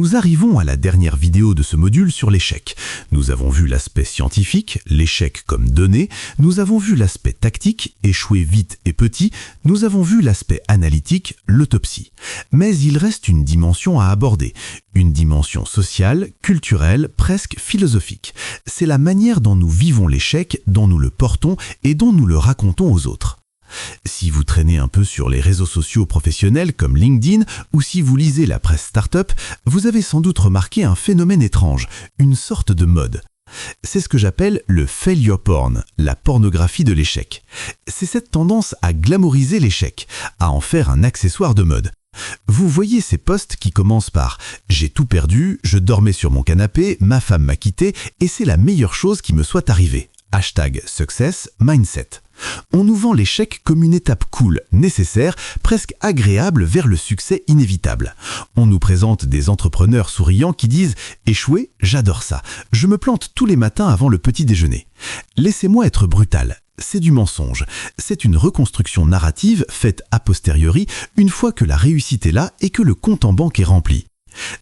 Nous arrivons à la dernière vidéo de ce module sur l'échec. Nous avons vu l'aspect scientifique, l'échec comme donnée, nous avons vu l'aspect tactique, échouer vite et petit, nous avons vu l'aspect analytique, l'autopsie. Mais il reste une dimension à aborder, une dimension sociale, culturelle, presque philosophique. C'est la manière dont nous vivons l'échec, dont nous le portons et dont nous le racontons aux autres. Si vous traînez un peu sur les réseaux sociaux professionnels comme LinkedIn ou si vous lisez la presse start-up, vous avez sans doute remarqué un phénomène étrange, une sorte de mode. C'est ce que j'appelle le failure porn, la pornographie de l'échec. C'est cette tendance à glamouriser l'échec, à en faire un accessoire de mode. Vous voyez ces posts qui commencent par « J'ai tout perdu, je dormais sur mon canapé, ma femme m'a quitté et c'est la meilleure chose qui me soit arrivée. » #success mindset. On nous vend l'échec comme une étape cool, nécessaire, presque agréable vers le succès inévitable. On nous présente des entrepreneurs souriants qui disent « Échouer, j'adore ça. Je me plante tous les matins avant le petit déjeuner. » Laissez-moi être brutal. C'est du mensonge. C'est une reconstruction narrative faite a posteriori une fois que la réussite est là et que le compte en banque est rempli.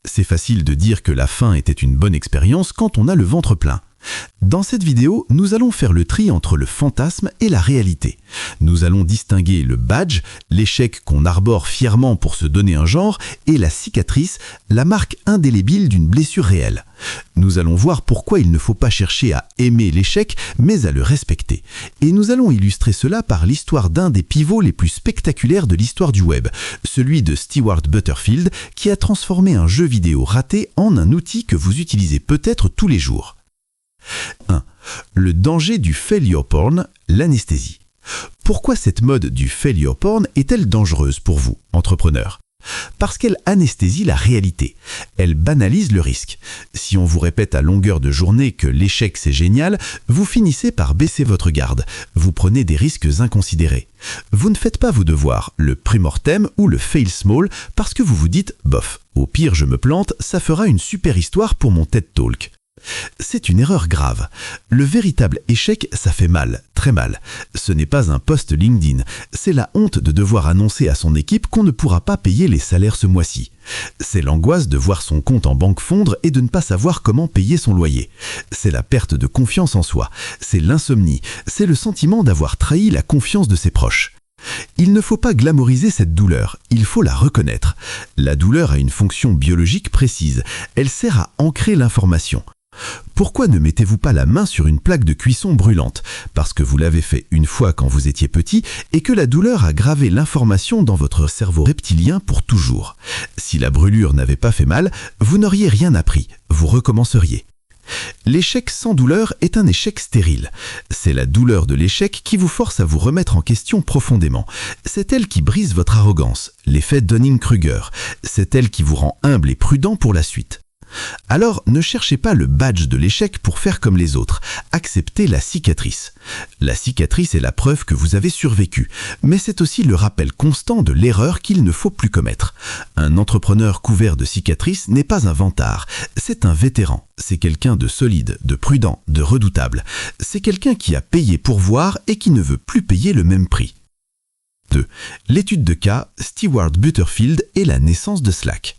C'est facile de dire que la fin était une bonne expérience quand on a le ventre plein. Dans cette vidéo, nous allons faire le tri entre le fantasme et la réalité. Nous allons distinguer le badge, l'échec qu'on arbore fièrement pour se donner un genre, et la cicatrice, la marque indélébile d'une blessure réelle. Nous allons voir pourquoi il ne faut pas chercher à aimer l'échec, mais à le respecter. Et nous allons illustrer cela par l'histoire d'un des pivots les plus spectaculaires de l'histoire du web, celui de Stewart Butterfield, qui a transformé un jeu vidéo raté en un outil que vous utilisez peut-être tous les jours. 1. Le danger du failure porn, l'anesthésie. Pourquoi cette mode du failure porn est-elle dangereuse pour vous, entrepreneur ? Parce qu'elle anesthésie la réalité. Elle banalise le risque. Si on vous répète à longueur de journée que l'échec c'est génial, vous finissez par baisser votre garde. Vous prenez des risques inconsidérés. Vous ne faites pas vos devoirs, le pre-mortem ou le fail small, parce que vous vous dites « bof, au pire je me plante, ça fera une super histoire pour mon TED Talk ». C'est une erreur grave. Le véritable échec, ça fait mal, très mal. Ce n'est pas un post LinkedIn. C'est la honte de devoir annoncer à son équipe qu'on ne pourra pas payer les salaires ce mois-ci. C'est l'angoisse de voir son compte en banque fondre et de ne pas savoir comment payer son loyer. C'est la perte de confiance en soi. C'est l'insomnie. C'est le sentiment d'avoir trahi la confiance de ses proches. Il ne faut pas glamouriser cette douleur, il faut la reconnaître. La douleur a une fonction biologique précise. Elle sert à ancrer l'information. Pourquoi ne mettez-vous pas la main sur une plaque de cuisson brûlante? Parce que vous l'avez fait une fois quand vous étiez petit et que la douleur a gravé l'information dans votre cerveau reptilien pour toujours. Si la brûlure n'avait pas fait mal, vous n'auriez rien appris, vous recommenceriez. L'échec sans douleur est un échec stérile. C'est la douleur de l'échec qui vous force à vous remettre en question profondément. C'est elle qui brise votre arrogance, l'effet Dunning-Kruger. C'est elle qui vous rend humble et prudent pour la suite. Alors, ne cherchez pas le badge de l'échec pour faire comme les autres. Acceptez la cicatrice. La cicatrice est la preuve que vous avez survécu, mais c'est aussi le rappel constant de l'erreur qu'il ne faut plus commettre. Un entrepreneur couvert de cicatrices n'est pas un vantard, c'est un vétéran. C'est quelqu'un de solide, de prudent, de redoutable. C'est quelqu'un qui a payé pour voir et qui ne veut plus payer le même prix. 2. L'étude de cas, Stewart Butterfield et la naissance de Slack.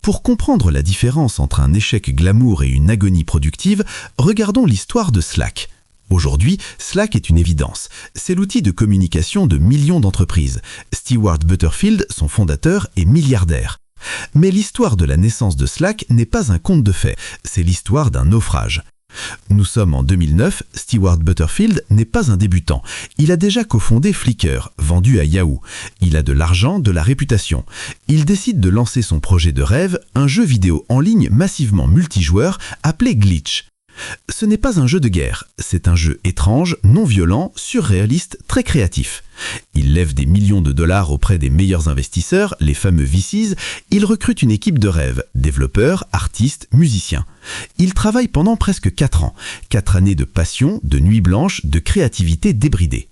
Pour comprendre la différence entre un échec glamour et une agonie productive, regardons l'histoire de Slack. Aujourd'hui, Slack est une évidence. C'est l'outil de communication de millions d'entreprises. Stewart Butterfield, son fondateur, est milliardaire. Mais l'histoire de la naissance de Slack n'est pas un conte de fées, c'est l'histoire d'un naufrage. Nous sommes en 2009, Stewart Butterfield n'est pas un débutant. Il a déjà cofondé Flickr, vendu à Yahoo. Il a de l'argent, de la réputation. Il décide de lancer son projet de rêve, un jeu vidéo en ligne massivement multijoueur appelé Glitch. Ce n'est pas un jeu de guerre, c'est un jeu étrange, non violent, surréaliste, très créatif. Il lève des millions de dollars auprès des meilleurs investisseurs, les fameux VCs. Il recrute une équipe de rêve, développeurs, artistes, musiciens. Il travaille pendant presque 4 ans. 4 années de passion, de nuits blanches, de créativité débridée.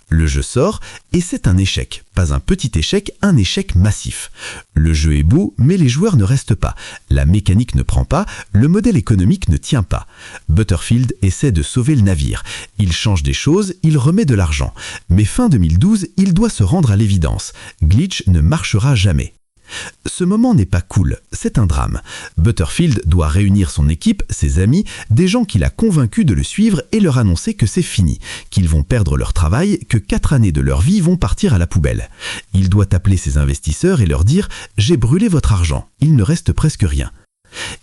Le jeu sort et c'est un échec. Pas un petit échec, un échec massif. Le jeu est beau, mais les joueurs ne restent pas. La mécanique ne prend pas, le modèle économique ne tient pas. Butterfield essaie de sauver le navire. Il change des choses, il remet de l'argent. Mais fin 2012, il doit se rendre à l'évidence. Glitch ne marchera jamais. Ce moment n'est pas cool, c'est un drame. Butterfield doit réunir son équipe, ses amis, des gens qu'il a convaincus de le suivre et leur annoncer que c'est fini, qu'ils vont perdre leur travail, que 4 années de leur vie vont partir à la poubelle. Il doit appeler ses investisseurs et leur dire « J'ai brûlé votre argent, il ne reste presque rien ».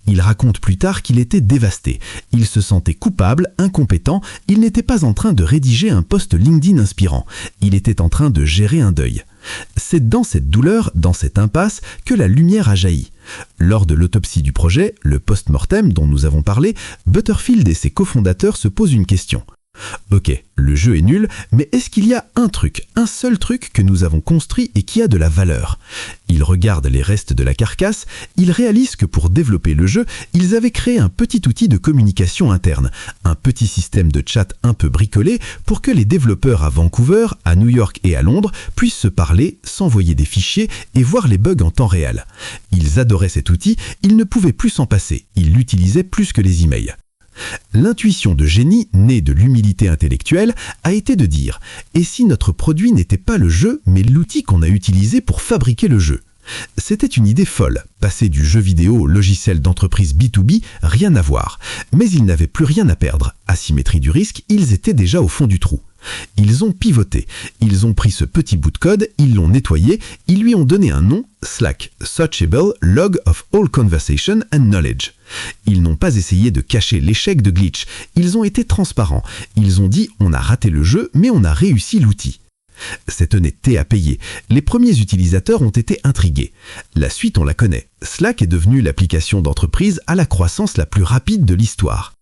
Il raconte plus tard qu'il était dévasté. Il se sentait coupable, incompétent, il n'était pas en train de rédiger un post LinkedIn inspirant. Il était en train de gérer un deuil. C'est dans cette douleur, dans cette impasse, que la lumière a jailli. Lors de l'autopsie du projet, le post-mortem dont nous avons parlé, Butterfield et ses cofondateurs se posent une question. Ok, le jeu est nul, mais est-ce qu'il y a un seul truc que nous avons construit et qui a de la valeur? Ils regardent les restes de la carcasse, ils réalisent que pour développer le jeu, ils avaient créé un petit outil de communication interne, un petit système de chat un peu bricolé pour que les développeurs à Vancouver, à New York et à Londres puissent se parler, s'envoyer des fichiers et voir les bugs en temps réel. Ils adoraient cet outil, ils ne pouvaient plus s'en passer, ils l'utilisaient plus que les emails. L'intuition de génie, née de l'humilité intellectuelle, a été de dire « Et si notre produit n'était pas le jeu, mais l'outil qu'on a utilisé pour fabriquer le jeu ?» C'était une idée folle. Passer du jeu vidéo au logiciel d'entreprise B2B, rien à voir. Mais ils n'avaient plus rien à perdre. Asymétrie du risque, ils étaient déjà au fond du trou. Ils ont pivoté. Ils ont pris ce petit bout de code, ils l'ont nettoyé, ils lui ont donné un nom, Slack, Searchable Log of All Conversation and Knowledge. Ils n'ont pas essayé de cacher l'échec de Glitch. Ils ont été transparents. Ils ont dit « on a raté le jeu, mais on a réussi l'outil ». Cette honnêteté a payé. Les premiers utilisateurs ont été intrigués. La suite, on la connaît. Slack est devenue l'application d'entreprise à la croissance la plus rapide de l'histoire.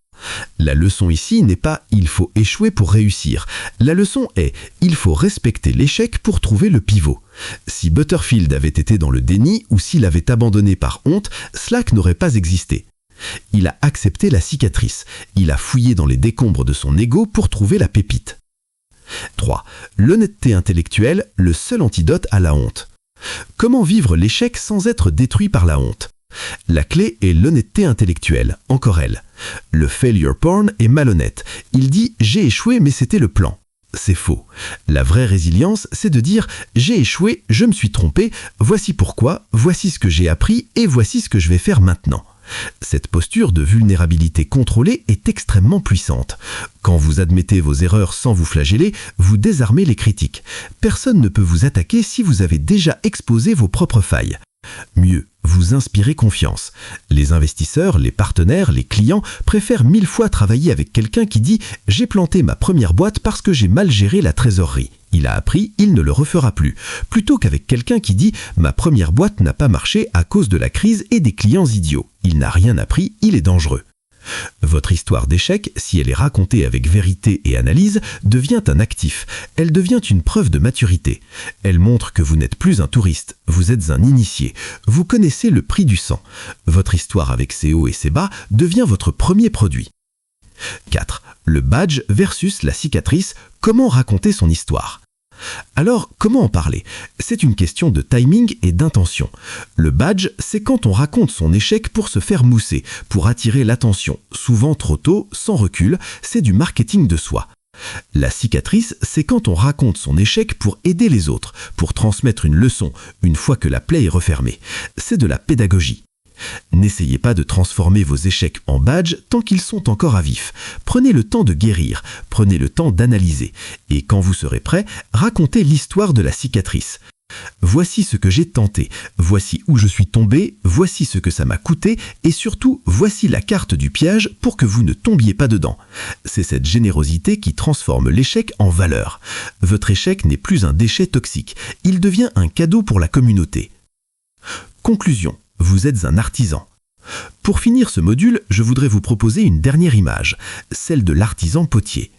La leçon ici n'est pas « il faut échouer pour réussir ». La leçon est « il faut respecter l'échec pour trouver le pivot ». Si Butterfield avait été dans le déni ou s'il avait abandonné par honte, Slack n'aurait pas existé. Il a accepté la cicatrice. Il a fouillé dans les décombres de son ego pour trouver la pépite. 3. L'honnêteté intellectuelle, le seul antidote à la honte. Comment vivre l'échec sans être détruit par la honte? La clé est l'honnêteté intellectuelle, encore elle. Le failure porn est malhonnête. Il dit « j'ai échoué mais c'était le plan ». C'est faux. La vraie résilience, c'est de dire « j'ai échoué, je me suis trompé, voici pourquoi, voici ce que j'ai appris et voici ce que je vais faire maintenant ». Cette posture de vulnérabilité contrôlée est extrêmement puissante. Quand vous admettez vos erreurs sans vous flageller, vous désarmez les critiques. Personne ne peut vous attaquer si vous avez déjà exposé vos propres failles. Mieux, vous inspirez confiance. Les investisseurs, les partenaires, les clients préfèrent 1000 fois travailler avec quelqu'un qui dit « j'ai planté ma première boîte parce que j'ai mal géré la trésorerie. Il a appris, il ne le refera plus », plutôt qu'avec quelqu'un qui dit « ma première boîte n'a pas marché à cause de la crise et des clients idiots. Il n'a rien appris, il est dangereux ». Votre histoire d'échec, si elle est racontée avec vérité et analyse, devient un actif. Elle devient une preuve de maturité. Elle montre que vous n'êtes plus un touriste, vous êtes un initié. Vous connaissez le prix du sang. Votre histoire avec ses hauts et ses bas devient votre premier produit. 4. Le badge versus la cicatrice. Comment raconter son histoire? Alors, comment en parler? C'est une question de timing et d'intention. Le badge, c'est quand on raconte son échec pour se faire mousser, pour attirer l'attention, souvent trop tôt, sans recul, c'est du marketing de soi. La cicatrice, c'est quand on raconte son échec pour aider les autres, pour transmettre une leçon, une fois que la plaie est refermée. C'est de la pédagogie. N'essayez pas de transformer vos échecs en badge tant qu'ils sont encore à vif. Prenez le temps de guérir, prenez le temps d'analyser. Et quand vous serez prêt, racontez l'histoire de la cicatrice. Voici ce que j'ai tenté, voici où je suis tombé, voici ce que ça m'a coûté et surtout, voici la carte du piège pour que vous ne tombiez pas dedans. C'est cette générosité qui transforme l'échec en valeur. Votre échec n'est plus un déchet toxique, il devient un cadeau pour la communauté. Conclusion. Vous êtes un artisan. Pour finir ce module, je voudrais vous proposer une dernière image, celle de l'artisan potier.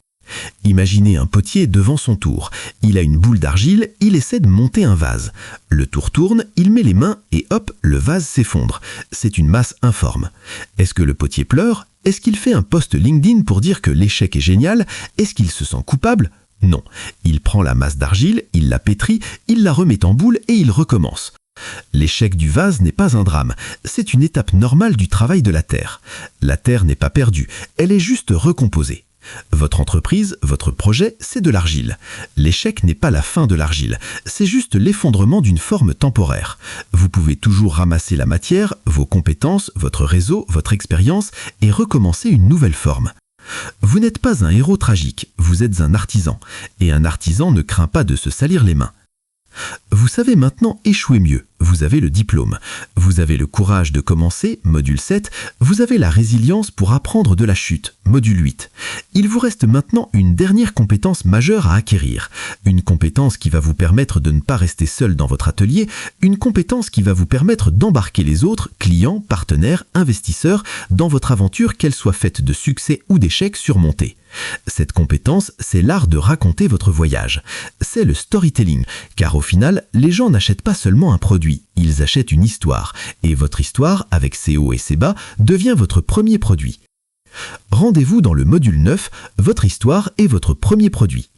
Imaginez un potier devant son tour. Il a une boule d'argile, il essaie de monter un vase. Le tour tourne, il met les mains et hop, le vase s'effondre. C'est une masse informe. Est-ce que le potier pleure? Est-ce qu'il fait un post LinkedIn pour dire que l'échec est génial? Est-ce qu'il se sent coupable? Non. Il prend la masse d'argile, il la pétrit, il la remet en boule et il recommence. L'échec du vase n'est pas un drame, c'est une étape normale du travail de la terre. La terre n'est pas perdue, elle est juste recomposée. Votre entreprise, votre projet, c'est de l'argile. L'échec n'est pas la fin de l'argile, c'est juste l'effondrement d'une forme temporaire. Vous pouvez toujours ramasser la matière, vos compétences, votre réseau, votre expérience et recommencer une nouvelle forme. Vous n'êtes pas un héros tragique, vous êtes un artisan. Et un artisan ne craint pas de se salir les mains. Vous savez maintenant échouer mieux, vous avez le diplôme. Vous avez le courage de commencer, module 7, vous avez la résilience pour apprendre de la chute, module 8. Il vous reste maintenant une dernière compétence majeure à acquérir. Une compétence qui va vous permettre de ne pas rester seul dans votre atelier, une compétence qui va vous permettre d'embarquer les autres, clients, partenaires, investisseurs, dans votre aventure, qu'elle soit faite de succès ou d'échecs surmontés. Cette compétence, c'est l'art de raconter votre voyage. C'est le storytelling, car au final, les gens n'achètent pas seulement un produit, ils achètent une histoire. Et votre histoire, avec ses hauts et ses bas, devient votre premier produit. Rendez-vous dans le module 9, votre histoire est votre premier produit.